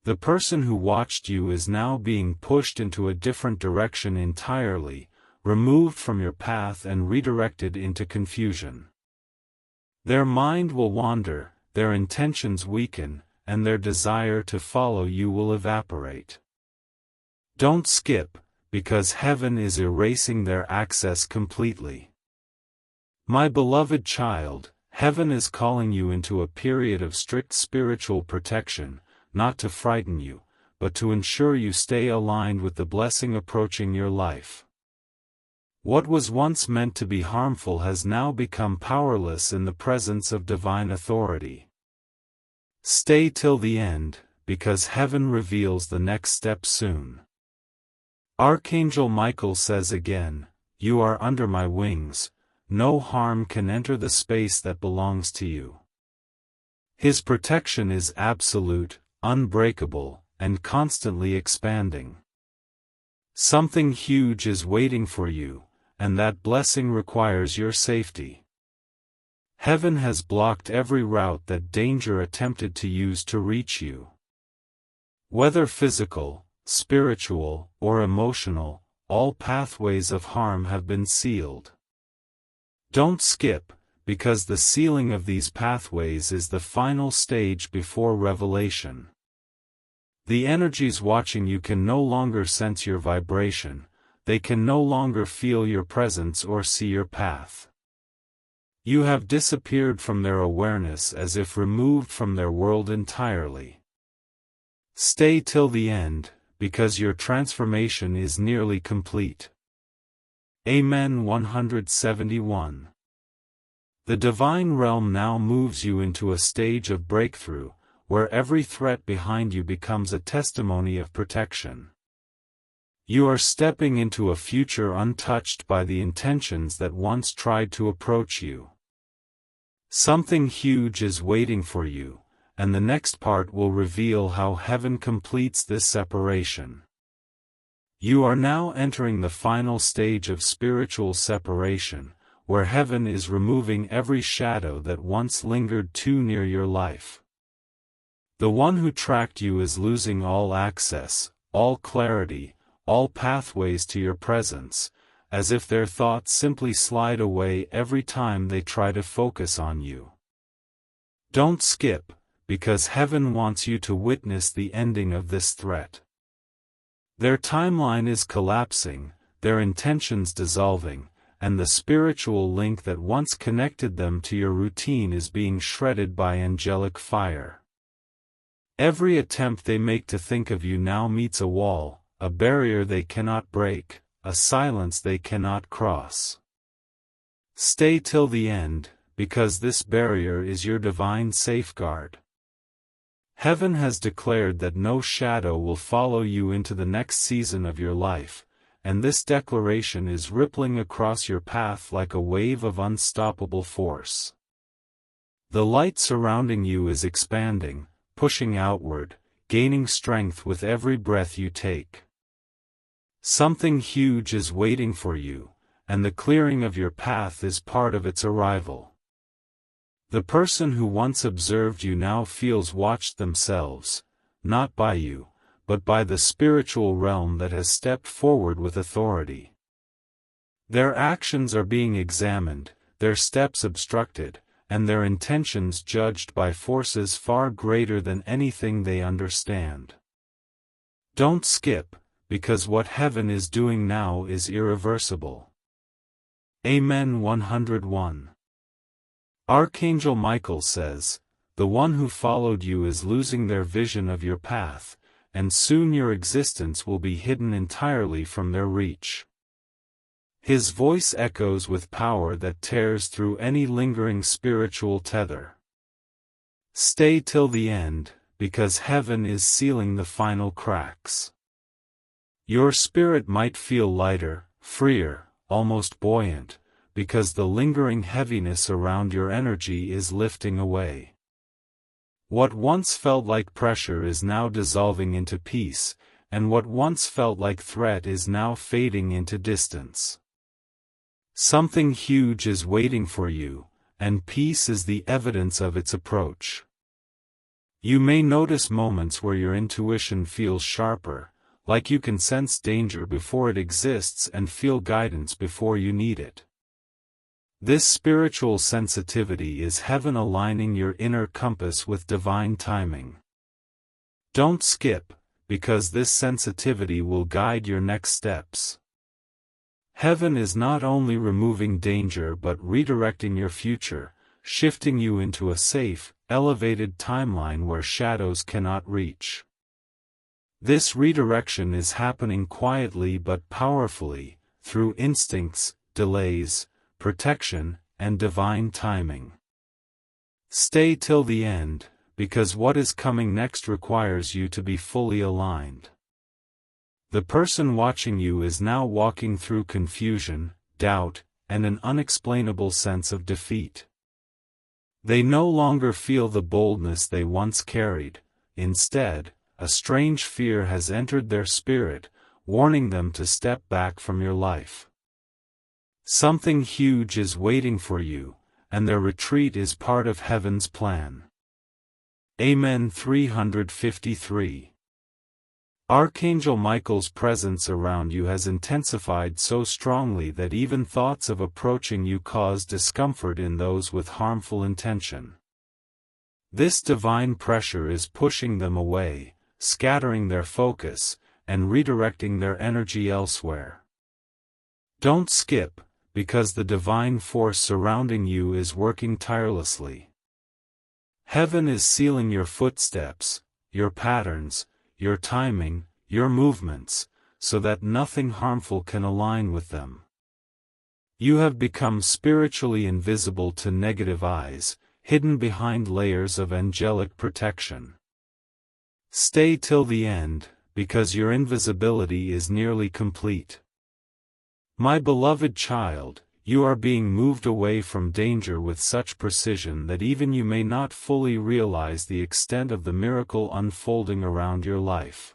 The person who watched you is now being pushed into a different direction entirely, removed from your path and redirected into confusion. Their mind will wander, their intentions weaken, and their desire to follow you will evaporate. Don't skip, because heaven is erasing their access completely. My beloved child, heaven is calling you into a period of strict spiritual protection, not to frighten you, but to ensure you stay aligned with the blessing approaching your life. What was once meant to be harmful has now become powerless in the presence of divine authority. Stay till the end, because heaven reveals the next step soon. Archangel Michael says again, "You are under my wings. No harm can enter the space that belongs to you." His protection is absolute, unbreakable, and constantly expanding. Something huge is waiting for you, and that blessing requires your safety. Heaven has blocked every route that danger attempted to use to reach you. Whether physical, spiritual, or emotional, all pathways of harm have been sealed. Don't skip, because the sealing of these pathways is the final stage before revelation. The energies watching you can no longer sense your vibration, they can no longer feel your presence or see your path. You have disappeared from their awareness as if removed from their world entirely. Stay till the end, because your transformation is nearly complete. Amen. 171. The divine realm now moves you into a stage of breakthrough, where every threat behind you becomes a testimony of protection. You are stepping into a future untouched by the intentions that once tried to approach you. Something huge is waiting for you, and the next part will reveal how heaven completes this separation. You are now entering the final stage of spiritual separation, where heaven is removing every shadow that once lingered too near your life. The one who tracked you is losing all access, all clarity, all pathways to your presence, as if their thoughts simply slide away every time they try to focus on you. Don't skip, because heaven wants you to witness the ending of this threat. Their timeline is collapsing, their intentions dissolving, and the spiritual link that once connected them to your routine is being shredded by angelic fire. Every attempt they make to think of you now meets a wall, a barrier they cannot break, a silence they cannot cross. Stay till the end, because this barrier is your divine safeguard. Heaven has declared that no shadow will follow you into the next season of your life, and this declaration is rippling across your path like a wave of unstoppable force. The light surrounding you is expanding, pushing outward, gaining strength with every breath you take. Something huge is waiting for you, and the clearing of your path is part of its arrival. The person who once observed you now feels watched themselves, not by you, but by the spiritual realm that has stepped forward with authority. Their actions are being examined, their steps obstructed, and their intentions judged by forces far greater than anything they understand. Don't skip, because what heaven is doing now is irreversible. Amen. 101. Archangel Michael says, "The one who followed you is losing their vision of your path, and soon your existence will be hidden entirely from their reach." His voice echoes with power that tears through any lingering spiritual tether. Stay till the end, because heaven is sealing the final cracks. Your spirit might feel lighter, freer, almost buoyant, because the lingering heaviness around your energy is lifting away. What once felt like pressure is now dissolving into peace, and what once felt like threat is now fading into distance. Something huge is waiting for you, and peace is the evidence of its approach. You may notice moments where your intuition feels sharper, like you can sense danger before it exists and feel guidance before you need it. This spiritual sensitivity is heaven aligning your inner compass with divine timing. Don't skip, because this sensitivity will guide your next steps. Heaven is not only removing danger but redirecting your future, shifting you into a safe, elevated timeline where shadows cannot reach. This redirection is happening quietly but powerfully, through instincts, delays, protection, and divine timing. Stay till the end, because what is coming next requires you to be fully aligned. The person watching you is now walking through confusion, doubt, and an unexplainable sense of defeat. They no longer feel the boldness they once carried. Instead, a strange fear has entered their spirit, warning them to step back from your life. Something huge is waiting for you, and their retreat is part of heaven's plan. Amen. 353. Archangel Michael's presence around you has intensified so strongly that even thoughts of approaching you cause discomfort in those with harmful intention. This divine pressure is pushing them away, scattering their focus, and redirecting their energy elsewhere. Don't skip, because the divine force surrounding you is working tirelessly. Heaven is sealing your footsteps, your patterns, your timing, your movements, so that nothing harmful can align with them. You have become spiritually invisible to negative eyes, hidden behind layers of angelic protection. Stay till the end, because your invisibility is nearly complete. My beloved child, you are being moved away from danger with such precision that even you may not fully realize the extent of the miracle unfolding around your life.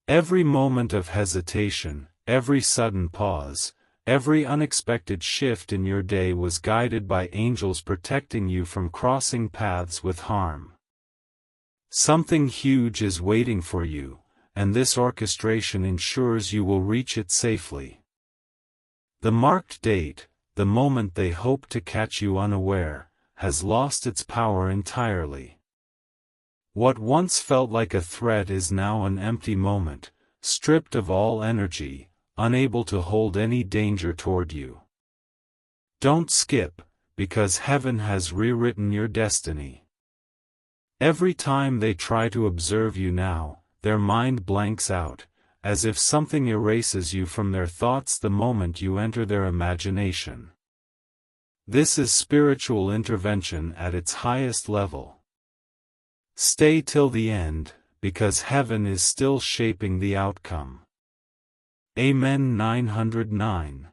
Every moment of hesitation, every sudden pause, every unexpected shift in your day was guided by angels protecting you from crossing paths with harm. Something huge is waiting for you, and this orchestration ensures you will reach it safely. The marked date, the moment they hope to catch you unaware, has lost its power entirely. What once felt like a threat is now an empty moment, stripped of all energy, unable to hold any danger toward you. Don't skip, because heaven has rewritten your destiny. Every time they try to observe you now, their mind blanks out, as if something erases you from their thoughts the moment you enter their imagination. This is spiritual intervention at its highest level. Stay till the end, because heaven is still shaping the outcome. Amen. 909.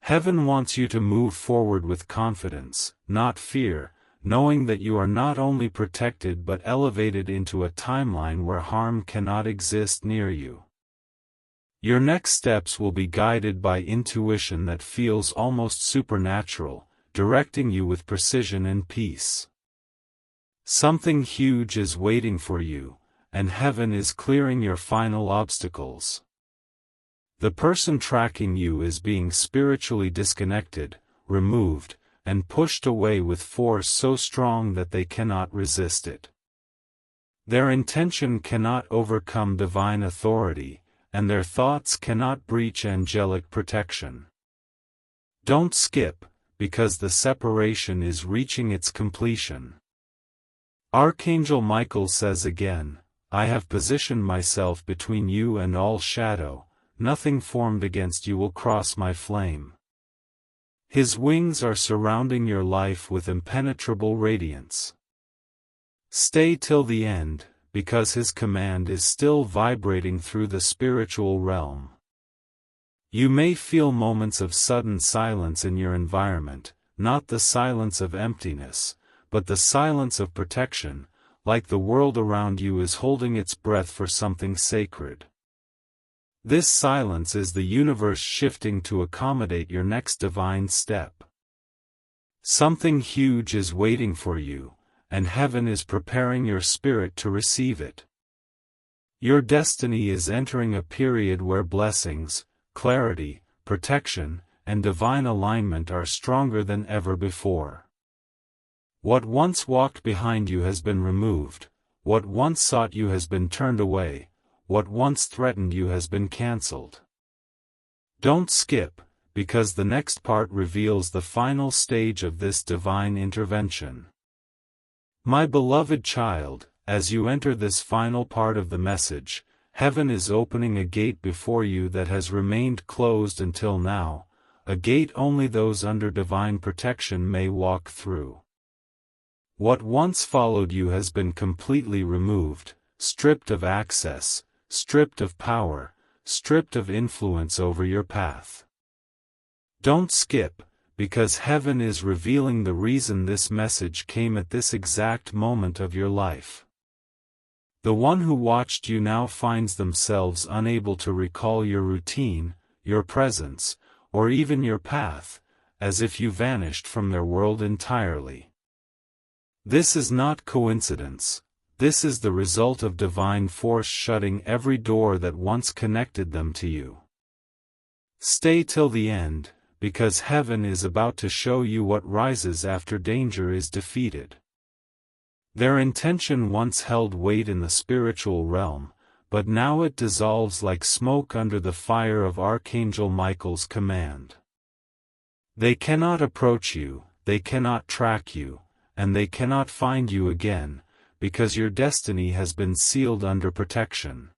Heaven wants you to move forward with confidence, not fear, knowing that you are not only protected but elevated into a timeline where harm cannot exist near you. Your next steps will be guided by intuition that feels almost supernatural, directing you with precision and peace. Something huge is waiting for you, and heaven is clearing your final obstacles. The person tracking you is being spiritually disconnected, removed, and pushed away with force so strong that they cannot resist it. Their intention cannot overcome divine authority, and their thoughts cannot breach angelic protection. Don't skip, because the separation is reaching its completion. Archangel Michael says again, I have positioned myself between you and all shadow, nothing formed against you will cross my flame. His wings are surrounding your life with impenetrable radiance. Stay till the end, because his command is still vibrating through the spiritual realm. You may feel moments of sudden silence in your environment, not the silence of emptiness, but the silence of protection, like the world around you is holding its breath for something sacred. This silence is the universe shifting to accommodate your next divine step. Something huge is waiting for you, and heaven is preparing your spirit to receive it. Your destiny is entering a period where blessings, clarity, protection, and divine alignment are stronger than ever before. What once walked behind you has been removed, what once sought you has been turned away, what once threatened you has been cancelled. Don't skip, because the next part reveals the final stage of this divine intervention. My beloved child, as you enter this final part of the message, heaven is opening a gate before you that has remained closed until now, a gate only those under divine protection may walk through. What once followed you has been completely removed, stripped of access, stripped of power, stripped of influence over your path. Don't skip, because heaven is revealing the reason this message came at this exact moment of your life. The one who watched you now finds themselves unable to recall your routine, your presence, or even your path, as if you vanished from their world entirely. This is not coincidence. This is the result of divine force shutting every door that once connected them to you. Stay till the end, because heaven is about to show you what rises after danger is defeated. Their intention once held weight in the spiritual realm, but now it dissolves like smoke under the fire of Archangel Michael's command. They cannot approach you, they cannot track you, and they cannot find you again, because your destiny has been sealed under protection.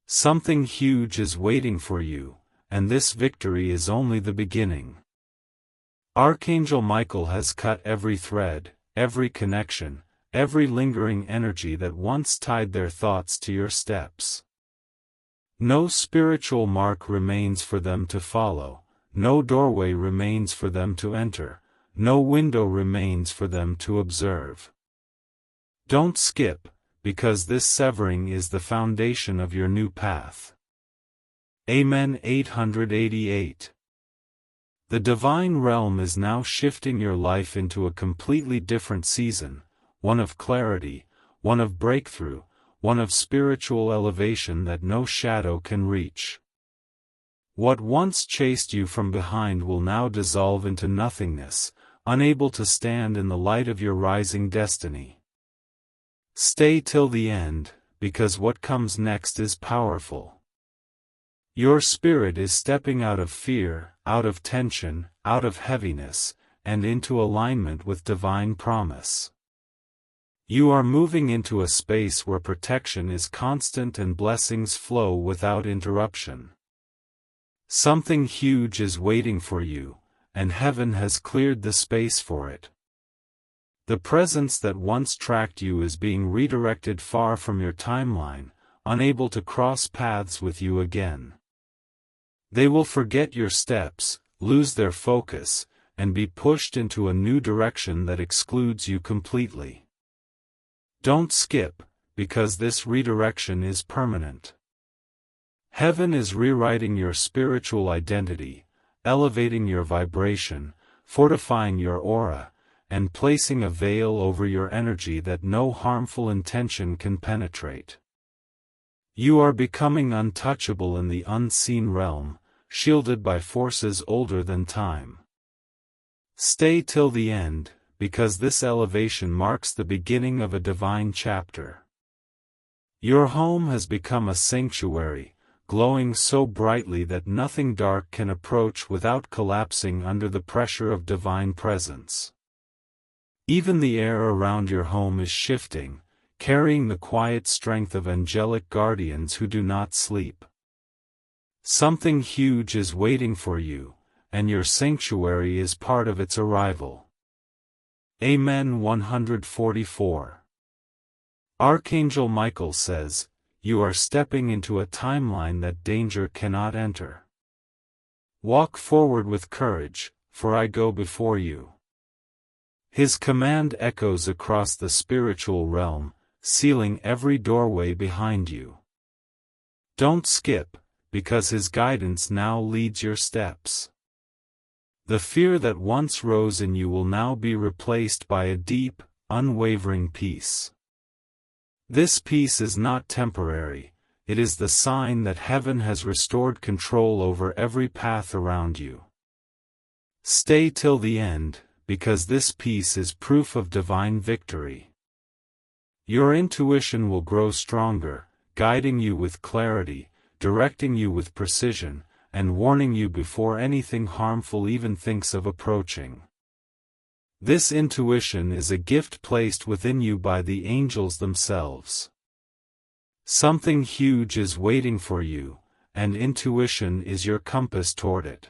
Something huge is waiting for you, and this victory is only the beginning. Archangel Michael has cut every thread, every connection, every lingering energy that once tied their thoughts to your steps. No spiritual mark remains for them to follow, no doorway remains for them to enter, no window remains for them to observe. Don't skip, because this severing is the foundation of your new path. Amen. 888. The divine realm is now shifting your life into a completely different season, one of clarity, one of breakthrough, one of spiritual elevation that no shadow can reach. What once chased you from behind will now dissolve into nothingness, unable to stand in the light of your rising destiny. Stay till the end, because what comes next is powerful. Your spirit is stepping out of fear, out of tension, out of heaviness, and into alignment with divine promise. You are moving into a space where protection is constant and blessings flow without interruption. Something huge is waiting for you, and heaven has cleared the space for it. The presence that once tracked you is being redirected far from your timeline, unable to cross paths with you again. They will forget your steps, lose their focus, and be pushed into a new direction that excludes you completely. Don't skip, because this redirection is permanent. Heaven is rewriting your spiritual identity, elevating your vibration, fortifying your aura, and placing a veil over your energy that no harmful intention can penetrate. You are becoming untouchable in the unseen realm, shielded by forces older than time. Stay till the end, because this elevation marks the beginning of a divine chapter. Your home has become a sanctuary, glowing so brightly that nothing dark can approach without collapsing under the pressure of divine presence. Even the air around your home is shifting, carrying the quiet strength of angelic guardians who do not sleep. Something huge is waiting for you, and your sanctuary is part of its arrival. Amen. 144. Archangel Michael says, "You are stepping into a timeline that danger cannot enter. Walk forward with courage, for I go before you." His command echoes across the spiritual realm, sealing every doorway behind you. Don't skip, because his guidance now leads your steps. The fear that once rose in you will now be replaced by a deep, unwavering peace. This peace is not temporary, it is the sign that heaven has restored control over every path around you. Stay till the end, because this peace is proof of divine victory. Your intuition will grow stronger, guiding you with clarity, directing you with precision, and warning you before anything harmful even thinks of approaching. This intuition is a gift placed within you by the angels themselves. Something huge is waiting for you, and intuition is your compass toward it.